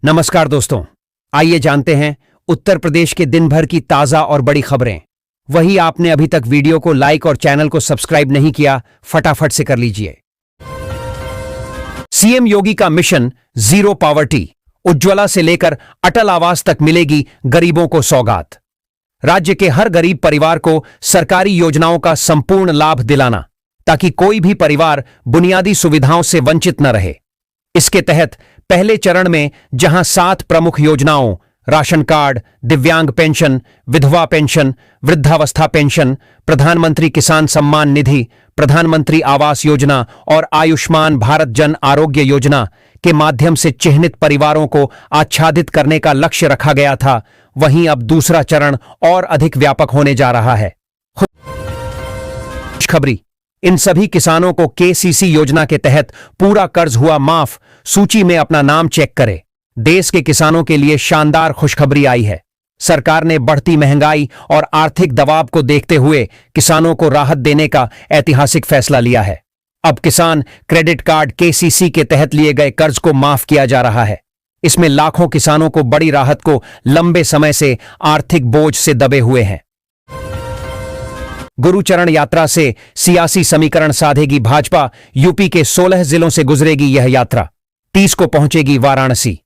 नमस्कार दोस्तों, आइए जानते हैं उत्तर प्रदेश के दिन भर की ताजा और बड़ी खबरें। वही आपने अभी तक वीडियो को लाइक और चैनल को सब्सक्राइब नहीं किया, फटाफट से कर लीजिए। सीएम योगी का मिशन जीरो पॉवर्टी, उज्ज्वला से लेकर अटल आवास तक मिलेगी गरीबों को सौगात। राज्य के हर गरीब परिवार को सरकारी योजनाओं का संपूर्ण लाभ दिलाना, ताकि कोई भी परिवार बुनियादी सुविधाओं से वंचित न रहे। इसके तहत पहले चरण में जहां 7 प्रमुख योजनाओं राशन कार्ड, दिव्यांग पेंशन, विधवा पेंशन, वृद्धावस्था पेंशन, प्रधानमंत्री किसान सम्मान निधि, प्रधानमंत्री आवास योजना और आयुष्मान भारत जन आरोग्य योजना के माध्यम से चिन्हित परिवारों को आच्छादित करने का लक्ष्य रखा गया था, वहीं अब दूसरा चरण और अधिक व्यापक होने जा रहा है। खुशखबरी, इन सभी किसानों को केसीसी योजना के तहत पूरा कर्ज हुआ माफ। सूची में अपना नाम चेक करें। देश के किसानों के लिए शानदार खुशखबरी आई है। सरकार ने बढ़ती महंगाई और आर्थिक दबाव को देखते हुए किसानों को राहत देने का ऐतिहासिक फैसला लिया है। अब किसान क्रेडिट कार्ड केसीसी के तहत लिए गए कर्ज को माफ किया जा रहा है। इसमें लाखों किसानों को बड़ी राहत को लंबे समय से आर्थिक बोझ से दबे हुए हैं। गुरुचरण यात्रा से सियासी समीकरण साधेगी भाजपा। यूपी के 16 जिलों से गुजरेगी यह यात्रा। 30 को पहुंचेगी वाराणसी।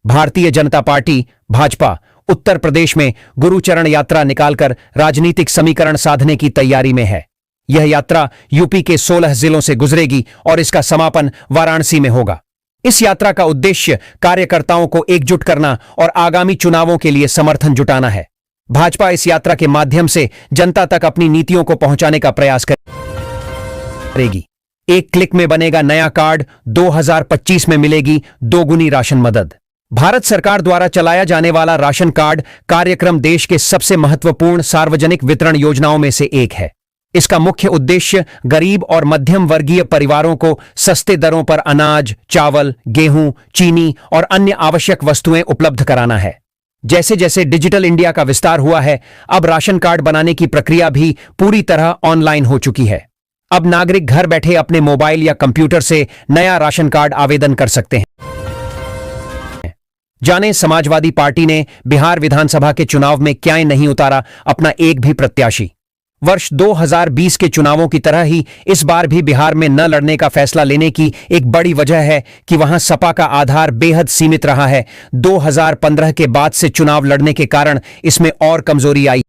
भारतीय जनता पार्टी भाजपा उत्तर प्रदेश में गुरुचरण यात्रा निकालकर राजनीतिक समीकरण साधने की तैयारी में है। यह यात्रा यूपी के 16 जिलों से गुजरेगी और इसका समापन वाराणसी में होगा। इस यात्रा का उद्देश्य कार्यकर्ताओं को एकजुट करना और आगामी चुनावों के लिए समर्थन जुटाना है। भाजपा इस यात्रा के माध्यम से जनता तक अपनी नीतियों को पहुंचाने का प्रयास करेगी। एक क्लिक में बनेगा नया कार्ड, 2025 में मिलेगी दोगुनी राशन मदद। भारत सरकार द्वारा चलाया जाने वाला राशन कार्ड कार्यक्रम देश के सबसे महत्वपूर्ण सार्वजनिक वितरण योजनाओं में से एक है। इसका मुख्य उद्देश्य गरीब और मध्यम वर्गीय परिवारों को सस्ते दरों पर अनाज, चावल, गेहूं, चीनी और अन्य आवश्यक वस्तुएं उपलब्ध कराना है। जैसे जैसे डिजिटल इंडिया का विस्तार हुआ है, अब राशन कार्ड बनाने की प्रक्रिया भी पूरी तरह ऑनलाइन हो चुकी है। अब नागरिक घर बैठे अपने मोबाइल या कंप्यूटर से नया राशन कार्ड आवेदन कर सकते हैं। जानें, समाजवादी पार्टी ने बिहार विधानसभा के चुनाव में क्यों नहीं उतारा अपना एक भी प्रत्याशी। वर्ष 2020 के चुनावों की तरह ही इस बार भी बिहार में न लड़ने का फैसला लेने की एक बड़ी वजह है कि वहां सपा का आधार बेहद सीमित रहा है। 2015 के बाद से चुनाव लड़ने के कारण इसमें और कमजोरी आई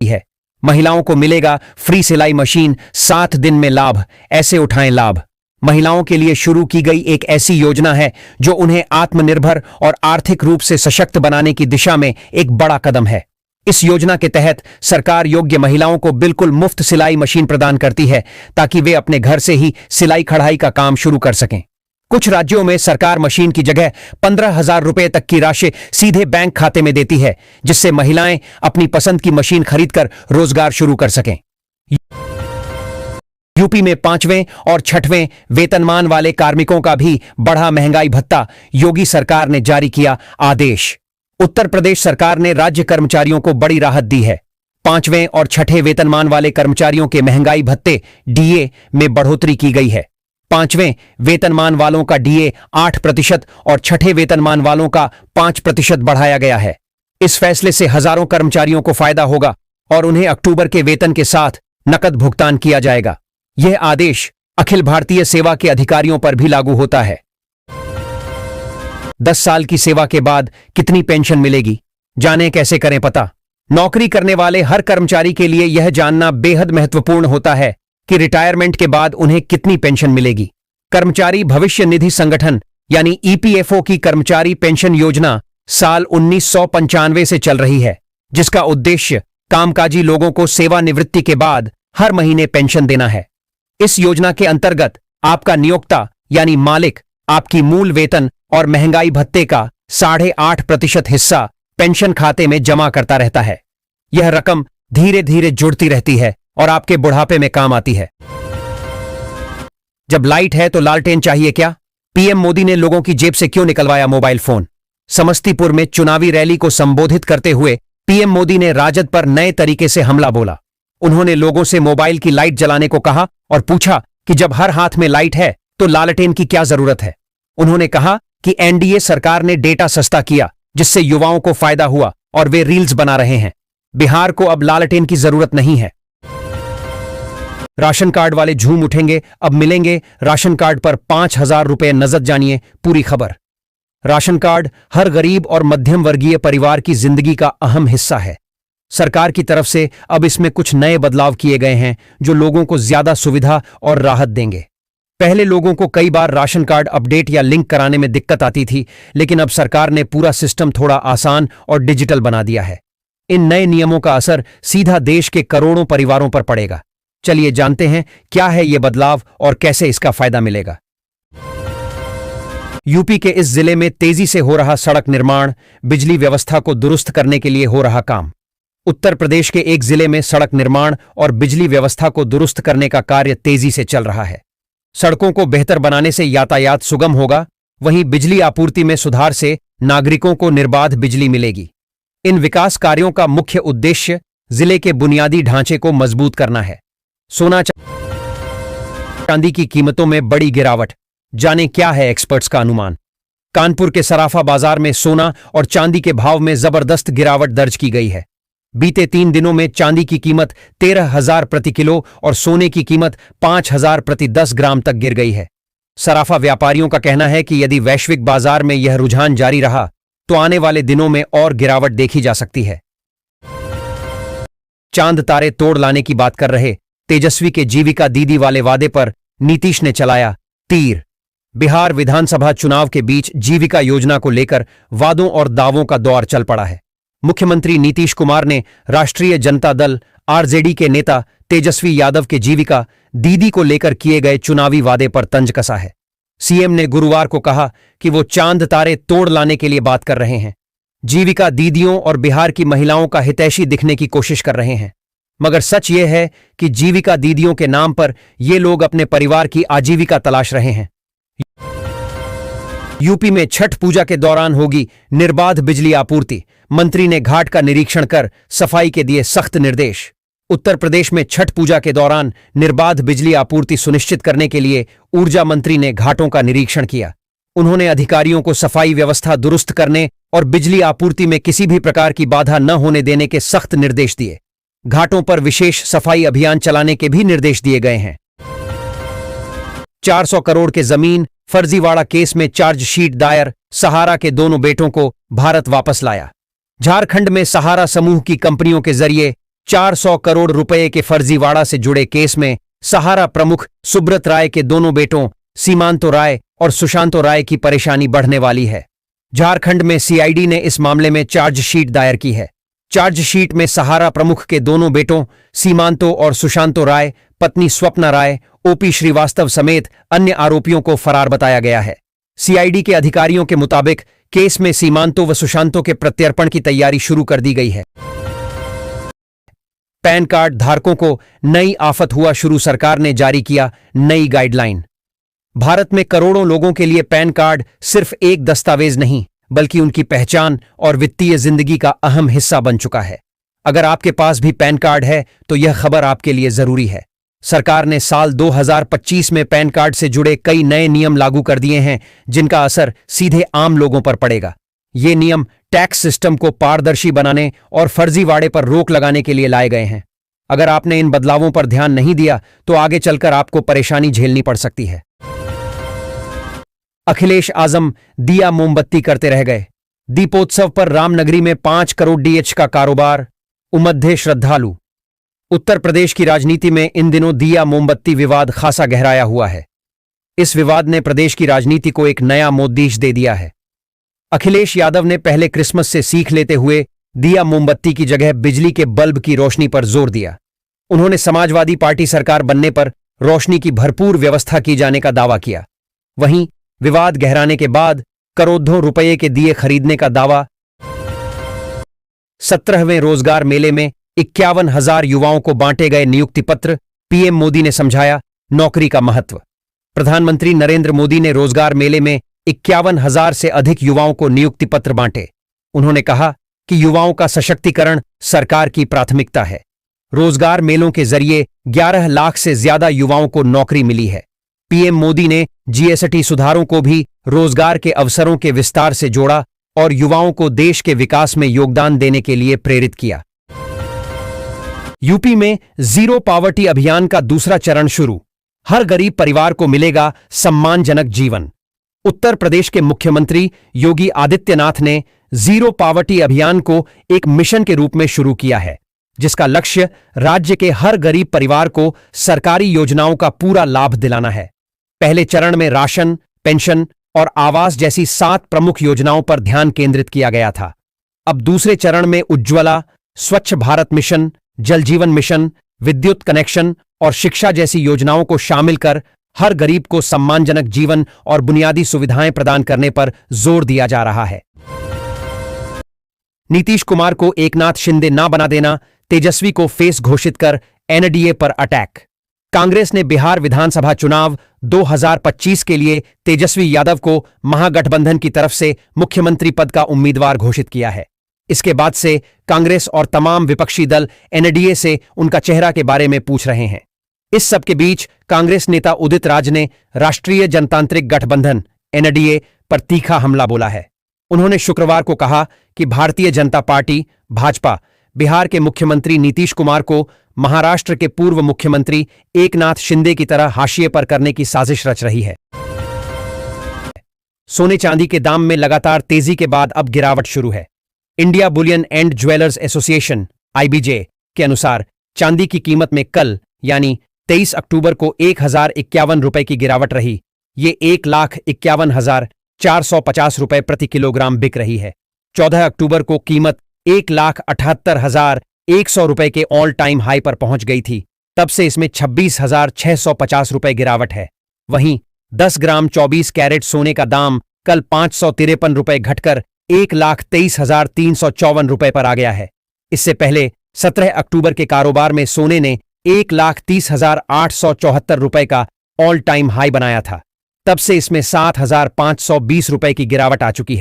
है। महिलाओं को मिलेगा फ्री सिलाई मशीन, 7 दिन में लाभ, ऐसे उठाएं लाभ। महिलाओं के लिए शुरू की गई एक ऐसी योजना है जो उन्हें आत्मनिर्भर और आर्थिक रूप से सशक्त बनाने की दिशा में एक बड़ा कदम है। इस योजना के तहत सरकार योग्य महिलाओं को बिल्कुल मुफ्त सिलाई मशीन प्रदान करती है, ताकि वे अपने घर से ही सिलाई कढ़ाई का काम शुरू कर सकें। कुछ राज्यों में सरकार मशीन की जगह 15,000 रुपए तक की राशि सीधे बैंक खाते में देती है, जिससे महिलाएं अपनी पसंद की मशीन खरीदकर रोजगार शुरू कर सकें। यूपी में 5वें और 6वें वेतनमान वाले कार्मिकों का भी बढ़ा महंगाई भत्ता, योगी सरकार ने जारी किया आदेश। उत्तर प्रदेश सरकार ने राज्य कर्मचारियों को बड़ी राहत दी है। 5वें और 6ठे वेतनमान वाले कर्मचारियों के महंगाई भत्ते डीए में बढ़ोतरी की गई है। 5वें वेतनमान वालों का डीए 8% और 6ठे वेतनमान वालों का 5% बढ़ाया गया है। इस फैसले से हजारों कर्मचारियों को फायदा होगा और उन्हें अक्टूबर के वेतन के साथ नकद भुगतान किया जाएगा। यह आदेश अखिल भारतीय सेवा के अधिकारियों पर भी लागू होता है। 10 साल की सेवा के बाद कितनी पेंशन मिलेगी, जानें कैसे करें पता। नौकरी करने वाले हर कर्मचारी के लिए यह जानना बेहद महत्वपूर्ण होता है कि रिटायरमेंट के बाद उन्हें कितनी पेंशन मिलेगी। कर्मचारी भविष्य निधि संगठन यानी ईपीएफओ की कर्मचारी पेंशन योजना साल 1995 से चल रही है, जिसका उद्देश्य कामकाजी लोगों को सेवानिवृत्ति के बाद हर महीने पेंशन देना है। इस योजना के अंतर्गत आपका नियोक्ता यानी मालिक आपकी मूल वेतन और महंगाई भत्ते का 8.5% हिस्सा पेंशन खाते में जमा करता रहता है। यह रकम धीरे धीरे जुड़ती रहती है और आपके बुढ़ापे में काम आती है। जब लाइट है तो लालटेन चाहिए क्या? पीएम मोदी ने लोगों की जेब से क्यों निकलवाया मोबाइल फोन? समस्तीपुर में चुनावी रैली को संबोधित करते हुए पीएम मोदी ने राजद पर नए तरीके से हमला बोला। उन्होंने लोगों से मोबाइल की लाइट जलाने को कहा और पूछा कि जब हर हाथ में लाइट है तो लालटेन की क्या जरूरत है। उन्होंने कहा कि एनडीए सरकार ने डेटा सस्ता किया, जिससे युवाओं को फायदा हुआ और वे रील्स बना रहे हैं। बिहार को अब लालटेन की जरूरत नहीं है। राशन कार्ड वाले झूम उठेंगे, अब मिलेंगे राशन कार्ड पर 5,000 रुपए नजद। जानिए पूरी खबर। राशन कार्ड हर गरीब और मध्यम वर्गीय परिवार की जिंदगी का अहम हिस्सा है। सरकार की तरफ से अब इसमें कुछ नए बदलाव किए गए हैं जो लोगों को ज्यादा सुविधा और राहत देंगे। पहले लोगों को कई बार राशन कार्ड अपडेट या लिंक कराने में दिक्कत आती थी, लेकिन अब सरकार ने पूरा सिस्टम थोड़ा आसान और डिजिटल बना दिया है। इन नए नियमों का असर सीधा देश के करोड़ों परिवारों पर पड़ेगा। चलिए जानते हैं क्या है ये बदलाव और कैसे इसका फायदा मिलेगा। यूपी के इस जिले में तेजी से हो रहा सड़क निर्माण, बिजली व्यवस्था को दुरुस्त करने के लिए हो रहा काम। उत्तर प्रदेश के एक जिले में सड़क निर्माण और बिजली व्यवस्था को दुरुस्त करने का कार्य तेजी से चल रहा है। सड़कों को बेहतर बनाने से यातायात सुगम होगा, वहीं बिजली आपूर्ति में सुधार से नागरिकों को निर्बाध बिजली मिलेगी। इन विकास कार्यों का मुख्य उद्देश्य जिले के बुनियादी ढांचे को मजबूत करना है। सोना चांदी की कीमतों में बड़ी गिरावट, जाने क्या है एक्सपर्ट्स का अनुमान। कानपुर के सराफा बाजार में सोना और चांदी के भाव में जबरदस्त गिरावट दर्ज की गई है। बीते 3 दिनों में चांदी की कीमत 13,000 प्रति किलो और सोने की कीमत 5,000 प्रति 10 ग्राम तक गिर गई है। सराफा व्यापारियों का कहना है कि यदि वैश्विक बाजार में यह रुझान जारी रहा तो आने वाले दिनों में और गिरावट देखी जा सकती है। चांद तारे तोड़ लाने की बात कर रहे तेजस्वी के जीविका दीदी वाले वादे पर नीतीश ने चलाया तीर। बिहार विधानसभा चुनाव के बीच जीविका योजना को लेकर वादों और दावों का दौर चल पड़ा है। मुख्यमंत्री नीतीश कुमार ने राष्ट्रीय जनता दल आरजेडी के नेता तेजस्वी यादव के जीविका दीदी को लेकर किए गए चुनावी वादे पर तंज कसा है। सीएम ने गुरुवार को कहा कि वो चांद तारे तोड़ लाने के लिए बात कर रहे हैं, जीविका दीदियों और बिहार की महिलाओं का हितैषी दिखने की कोशिश कर रहे हैं। मगर सच ये है कि जीविका दीदियों के नाम पर ये लोग अपने परिवार की आजीविका तलाश रहे हैं। यूपी में छठ पूजा के दौरान होगी निर्बाध बिजली आपूर्ति, मंत्री ने घाट का निरीक्षण कर सफाई के दिए सख्त निर्देश। उत्तर प्रदेश में छठ पूजा के दौरान निर्बाध बिजली आपूर्ति सुनिश्चित करने के लिए ऊर्जा मंत्री ने घाटों का निरीक्षण किया। उन्होंने अधिकारियों को सफाई व्यवस्था दुरुस्त करने और बिजली आपूर्ति में किसी भी प्रकार की बाधा न होने देने के सख्त निर्देश दिए। घाटों पर विशेष सफाई अभियान चलाने के भी निर्देश दिए गए हैं। 400 करोड़ के जमीन फर्जीवाड़ा केस में चार्जशीट दायर, सहारा के दोनों बेटों को भारत वापस लाया। झारखंड में सहारा समूह की कंपनियों के जरिए 400 करोड़ रुपए के फर्जीवाड़ा से जुड़े केस में सहारा प्रमुख सुब्रत राय के दोनों बेटों सीमांतो राय और सुशांतो राय की परेशानी बढ़ने वाली है। झारखंड में सीआईडी ने इस मामले में चार्जशीट दायर की है। चार्जशीट में सहारा प्रमुख के दोनों बेटों सीमांतो और सुशांतो राय, पत्नी स्वप्ना राय, ओपी श्रीवास्तव समेत अन्य आरोपियों को फरार बताया गया है। सीआईडी के अधिकारियों के मुताबिक केस में सीमांतो व सुशांतो के प्रत्यर्पण की तैयारी शुरू कर दी गई है। पैन कार्ड धारकों को नई आफत हुआ शुरू, सरकार ने जारी किया नई गाइडलाइन। भारत में करोड़ों लोगों के लिए पैन कार्ड सिर्फ एक दस्तावेज नहीं, बल्कि उनकी पहचान और वित्तीय जिंदगी का अहम हिस्सा बन चुका है। अगर आपके पास भी पैन कार्ड है तो यह खबर आपके लिए जरूरी है। सरकार ने साल 2025 में पैन कार्ड से जुड़े कई नए नियम लागू कर दिए हैं, जिनका असर सीधे आम लोगों पर पड़ेगा। ये नियम टैक्स सिस्टम को पारदर्शी बनाने और फर्जीवाड़े पर रोक लगाने के लिए लाए गए हैं। अगर आपने इन बदलावों पर ध्यान नहीं दिया तो आगे चलकर आपको परेशानी झेलनी पड़ सकती है। अखिलेश आजम दिया मोमबत्ती करते रह गए। दीपोत्सव पर रामनगरी में 5 करोड़ डीएच का कारोबार, उमद्दे श्रद्धालु। उत्तर प्रदेश की राजनीति में इन दिनों दिया मोमबत्ती विवाद खासा गहराया हुआ है। इस विवाद ने प्रदेश की राजनीति को एक नया मोद्देश दे दिया है। अखिलेश यादव ने पहले क्रिसमस से सीख लेते हुए दिया मोमबत्ती की जगह बिजली के बल्ब की रोशनी पर जोर दिया। उन्होंने समाजवादी पार्टी सरकार बनने पर रोशनी की भरपूर व्यवस्था की जाने का दावा किया। वहीं विवाद गहराने के बाद करोड़ों रुपये के दिए खरीदने का दावा। 17वें रोजगार मेले में 51,000 युवाओं को बांटे गए नियुक्ति पत्र, पीएम मोदी ने समझाया नौकरी का महत्व। प्रधानमंत्री नरेंद्र मोदी ने रोजगार मेले में 51,000 से अधिक युवाओं को नियुक्ति पत्र बांटे। उन्होंने कहा कि युवाओं का सशक्तिकरण सरकार की प्राथमिकता है। रोजगार मेलों के जरिए 11 लाख से ज्यादा युवाओं को नौकरी मिली है। पीएम मोदी ने जीएसटी सुधारों को भी रोजगार के अवसरों के विस्तार से जोड़ा और युवाओं को देश के विकास में योगदान देने के लिए प्रेरित किया। यूपी में जीरो पॉवर्टी अभियान का दूसरा चरण शुरू, हर गरीब परिवार को मिलेगा सम्मानजनक जीवन। उत्तर प्रदेश के मुख्यमंत्री योगी आदित्यनाथ ने जीरो पॉवर्टी अभियान को एक मिशन के रूप में शुरू किया है, जिसका लक्ष्य राज्य के हर गरीब परिवार को सरकारी योजनाओं का पूरा लाभ दिलाना है। पहले चरण में राशन, पेंशन और आवास जैसी 7 प्रमुख योजनाओं पर ध्यान केंद्रित किया गया था। अब दूसरे चरण में उज्ज्वला, स्वच्छ भारत मिशन, जल जीवन मिशन, विद्युत कनेक्शन और शिक्षा जैसी योजनाओं को शामिल कर हर गरीब को सम्मानजनक जीवन और बुनियादी सुविधाएं प्रदान करने पर जोर दिया जा रहा है। नीतीश कुमार को एकनाथ शिंदे ना बना देना, तेजस्वी को फेस घोषित कर एनडीए पर अटैक। कांग्रेस ने बिहार विधानसभा चुनाव 2025 के लिए तेजस्वी यादव को महागठबंधन की तरफ से मुख्यमंत्री पद का उम्मीदवार घोषित किया है। इसके बाद से कांग्रेस और तमाम विपक्षी दल एनडीए से उनका चेहरा के बारे में पूछ रहे हैं। इस सब के बीच कांग्रेस नेता उदित राज ने राष्ट्रीय जनतांत्रिक गठबंधन एनडीए पर तीखा हमला बोला है। उन्होंने शुक्रवार को कहा कि भारतीय जनता पार्टी भाजपा बिहार के मुख्यमंत्री नीतीश कुमार को महाराष्ट्र के पूर्व मुख्यमंत्री एकनाथ शिंदे की तरह हाशिए पर करने की साजिश रच रही है। सोने चांदी के दाम में लगातार तेजी के बाद अब गिरावट शुरू है। India bullion and jewellers association IBJ के अनुसार चांदी की कीमत में कल यानी 23 अक्टूबर को 1051 रुपए की गिरावट रही। ये 1,51,450 रुपए प्रति किलोग्राम बिक रही है। 14 अक्टूबर को कीमत 1,78,100 रुपए के ऑल टाइम हाई पर पहुंच गई थी। तब से इसमें 26,650 रुपए गिरावट है। वहीं 10 ग्राम 24 कैरेट सोने का दाम कल 553 रुपए घटकर 1,23,354 रुपए पर आ गया है। इससे पहले 17 अक्टूबर के कारोबार में सोने ने 1,30,874 रुपए का ऑल टाइम हाई बनाया था। तब से इसमें 7,520 रुपए की गिरावट आ चुकी है।